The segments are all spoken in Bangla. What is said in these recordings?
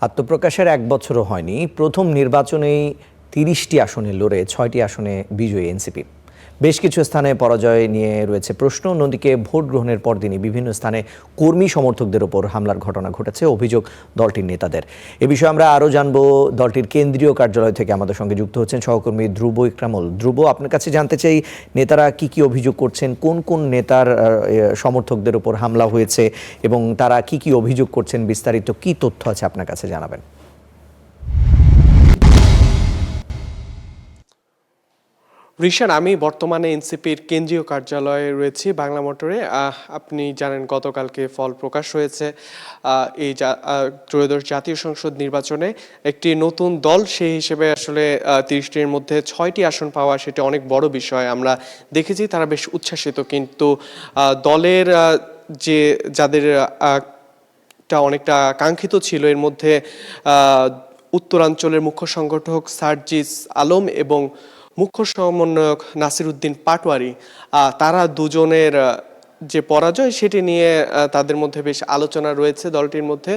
আত্মপ্রকাশের ১ বছরও হয়নি, প্রথম নির্বাচনেই ৩০টি আসনে লড়ে ৬টি আসনে বিজয়ী এনসিপি। বেশ কিছু স্থানে পরাজয় নিয়ে রয়েছে প্রশ্ন। অন্যদিকে ভোট গ্রহণের পরদিনই বিভিন্ন স্থানে কর্মী সমর্থকদের ওপর হামলার ঘটনা ঘটেছে, অভিযোগ দলটির নেতাদের। এ বিষয়ে আমরা আরও জানবো। দলটির কেন্দ্রীয় কার্যালয় থেকে আমাদের সঙ্গে যুক্ত হচ্ছেন সহকর্মী ধ্রুব ইকরামুল। ধ্রুব, আপনার কাছে জানতে চাই, নেতারা কি অভিযোগ করছেন, কোন কোন নেতার সমর্থকদের ওপর হামলা হয়েছে এবং তারা কি অভিযোগ করছেন, বিস্তারিত কি তথ্য আছে আপনার কাছে জানাবেন। ঋষান, আমি বর্তমানে এনসিপির কেন্দ্রীয় কার্যালয়ে রয়েছি বাংলা মোটরে। আপনি জানেন গতকালকে ফল প্রকাশ হয়েছে এই ত্রয়োদশ জাতীয় সংসদ নির্বাচনে একটি নতুন দল সেই হিসেবে আসলে ৩০টির মধ্যে 6টি আসন পাওয়া সেটা অনেক বড় বিষয়। আমরা দেখেছি তারা বেশ উচ্ছ্বাসিত, কিন্তু দলের যে যাদের অনেকটা কাঙ্ক্ষিত ছিল এর মধ্যে উত্তরাঞ্চলের মুখ্য সংগঠক সার্জিস আলম এবং মুখ্য সমন্বয়ক নাসির উদ্দিন পাটোয়ারি, তারা দুজনের যে পরাজয় সেটি নিয়ে তাদের মধ্যে বেশ আলোচনা রয়েছে দলটির মধ্যে।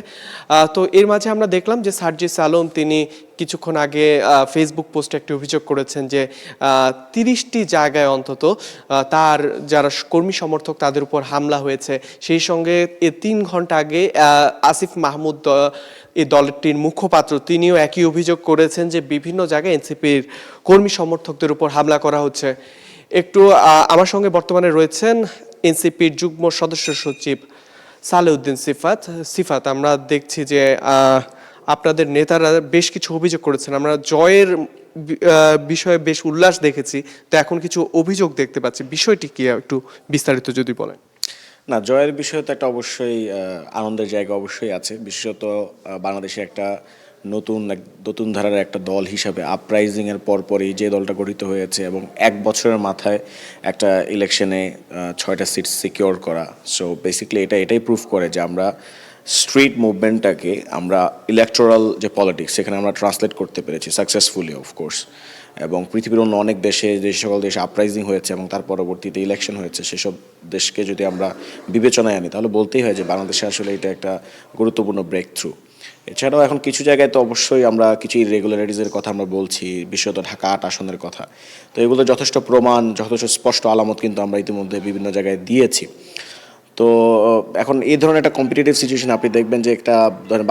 তো এর মাঝে আমরা দেখলাম যে সার্জিস আলম তিনি কিছুক্ষণ আগে ফেসবুক পোস্টে একটি অভিযোগ করেছেন যে ৩০টি জায়গায় অন্তত তার যারা কর্মী সমর্থক তাদের উপর হামলা হয়েছে। সেই সঙ্গে ৩ ঘন্টা আগে আসিফ মাহমুদ এই দলটির মুখপাত্র তিনিও একই অভিযোগ করেছেন যে বিভিন্ন জায়গায় এনসিপির কর্মী সমর্থকদের উপর হামলা করা হচ্ছে। একটু আমার সঙ্গে বর্তমানে রয়েছেন এনসিপির যুগ্ম সদস্য সচিব সালেউদ্দিন সিফাত। আমরা দেখছি যে আপনাদের নেতারা বেশ কিছু অভিযোগ করেছেন। আমরা জয়ের বিষয়ে বেশ উল্লাস দেখেছি, তো এখন কিছু অভিযোগ দেখতে পাচ্ছি, বিষয়টি কি একটু বিস্তারিত যদি বলেন। না, জয়ের বিষয়ে তো একটা অবশ্যই আনন্দের জায়গা অবশ্যই আছে। বিশেষত বাংলাদেশে একটা নতুন ধারার একটা দল হিসাবে আপরাইজিংয়ের পরপরই যে দলটা গঠিত হয়েছে এবং 1 বছরের মাথায় একটা ইলেকশনে 6টা সিট সিকিওর করা। সো বেসিক্যালি এটাই প্রুফ করে যে আমরা স্ট্রিট মুভমেন্টটাকে আমরা ইলেকটোরাল যে পলিটিক্স সেখানে আমরা ট্রান্সলেট করতে পেরেছি সাকসেসফুলি অফকোর্স। এবং পৃথিবীর অন্য অনেক দেশে যে সকল দেশে আপরাইজিং হয়েছে এবং তার পরবর্তীতে ইলেকশন হয়েছে, সেসব দেশকে যদি আমরা বিবেচনায় আনি তাহলে বলতেই হয় যে বাংলাদেশে আসলে এটা একটা গুরুত্বপূর্ণ ব্রেক থ্রু। এছাড়াও এখন কিছু জায়গায় তো অবশ্যই আমরা কিছু ইরেগুলারিটিসের কথা আমরা বলছি, বিশেষত ঢাকা 8 আসনের কথা। তো এগুলো যথেষ্ট প্রমাণ, যথেষ্ট স্পষ্ট আলামত কিন্তু আমরা ইতিমধ্যে বিভিন্ন জায়গায় দিয়েছি। তো এখন এই ধরনের একটা কম্পিটিটিভ সিচুয়েশন আপনি দেখবেন যে একটা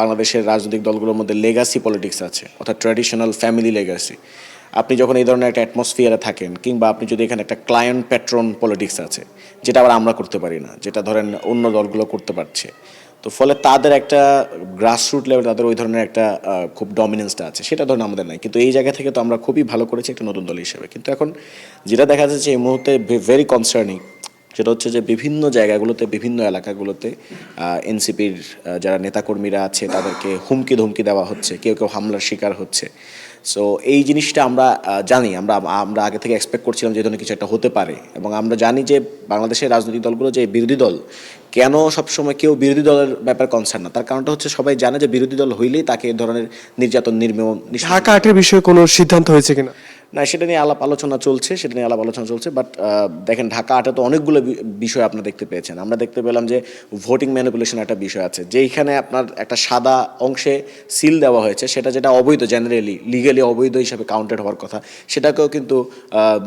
বাংলাদেশের রাজনৈতিক দলগুলোর মধ্যে লেগাসি পলিটিক্স আছে, অর্থাৎ ট্র্যাডিশনাল ফ্যামিলি লেগাসি। আপনি যখন এই ধরনের একটা অ্যাটমসফিয়ারে থাকেন, কিংবা আপনি যদি এখানে একটা ক্লায়েন্ট প্যাট্রন পলিটিক্স আছে, যেটা আবার আমরা করতে পারি না, যেটা ধরেন অন্য দলগুলো করতে পারছে, তো ফলে তাদের একটা গ্রাসরুট লেভেল তাদের ওই ধরনের একটা খুব ডমিনেন্সটা আছে, সেটা ধরেন আমাদের নাই। কিন্তু এই জায়গা থেকে তো আমরা খুবই ভালো করেছি একটা নতুন দল হিসেবে। কিন্তু এখন যেটা দেখা যাচ্ছে এই মুহূর্তে ভেরি কনসার্নিং, সেটা হচ্ছে যে বিভিন্ন জায়গাগুলোতে, বিভিন্ন এলাকাগুলোতে এনসিপির যারা নেতাকর্মীরা আছে তাদেরকে হুমকি ধমকি দেওয়া হচ্ছে, কেউ হামলার শিকার হচ্ছে। সো এই জিনিসটা আমরা জানি, আমরা আগে থেকে এক্সপেক্ট করছিলাম যে ধরনের কিছু একটা হতে পারে। এবং আমরা জানি যে বাংলাদেশের রাজনৈতিক দলগুলো যে বিরোধী দল, কেন সবসময় কেউ বিরোধী দলের ব্যাপারে কনসার্ন না, তার কারণটা হচ্ছে সবাই জানে যে বিরোধী দল হইলেই তাকে এই ধরনের নির্যাতন নির্মম। ঢাকা 8-এর বিষয়ে কোনো সিদ্ধান্ত হয়েছে কিনা? না, সেটা নিয়ে আলাপ আলোচনা চলছে। বাট দেখেন, ঢাকা 8-এ তো অনেকগুলো বিষয় আপনারা দেখতে পেয়েছেন। আমরা দেখতে পেলাম যে ভোটিং ম্যানিপুলেশন একটা বিষয় আছে, যেইখানে আপনার একটা সাদা অংশে সিল দেওয়া হয়েছে, সেটা যেটা অবৈধ, জেনারেলি লিগালি অবৈধ হিসাবে কাউন্টেড হওয়ার কথা, সেটাকেও কিন্তু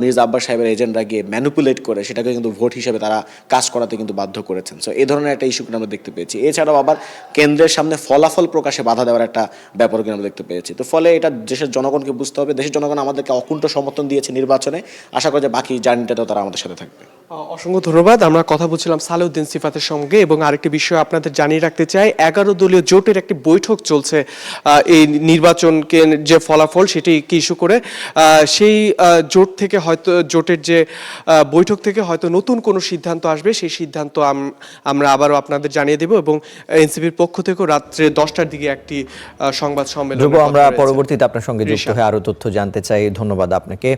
মির্জা আব্বাস সাহেবের এজেন্টরা গিয়ে ম্যানিপুলেট করে সেটাকে কিন্তু ভোট হিসেবে তারা কাজ করাতে কিন্তু বাধ্য করেছেন। সো এই ধরনের একটা ইস্যু কিন্তু আমরা দেখতে পেয়েছি। এছাড়াও আবার কেন্দ্রের সামনে ফলাফল প্রকাশে বাধা দেওয়ার একটা ব্যাপার কিন্তু আমরা দেখতে পেয়েছি। তো ফলে এটা দেশের জনগণকে বুঝতে হবে, দেশের জনগণ আমাদেরকে অকুণ্ঠ সমর্থন দিয়েছে নির্বাচনে। আশা করি যে বাকি জার্নিটাতেও তারা আমাদের সাথে থাকবে। অসংখ্য ধন্যবাদ। আমরা কথা বলছিলাম সালেউদ্দিন সিফাতের সঙ্গে। এবং আরেকটি বিষয় আপনাদের জানিয়ে রাখতে চাই, 11 দলীয় জোটের একটি বৈঠক চলছে এই নির্বাচনকে যে ফলাফল সেটিকে ইস্যু করে। সেই জোটের যে বৈঠক থেকে হয়তো নতুন কোনো সিদ্ধান্ত আসবে, সেই সিদ্ধান্ত আমরা আবারও আপনাদের জানিয়ে দেব। এবং এনসিপির পক্ষ থেকেও রাত্রে 10টার দিকে একটি সংবাদ সম্মেলন। আমরা পরবর্তীতে আপনার সঙ্গে যুক্ত হয়ে আরো তথ্য জানতে চাই। ধন্যবাদ আপনাকে।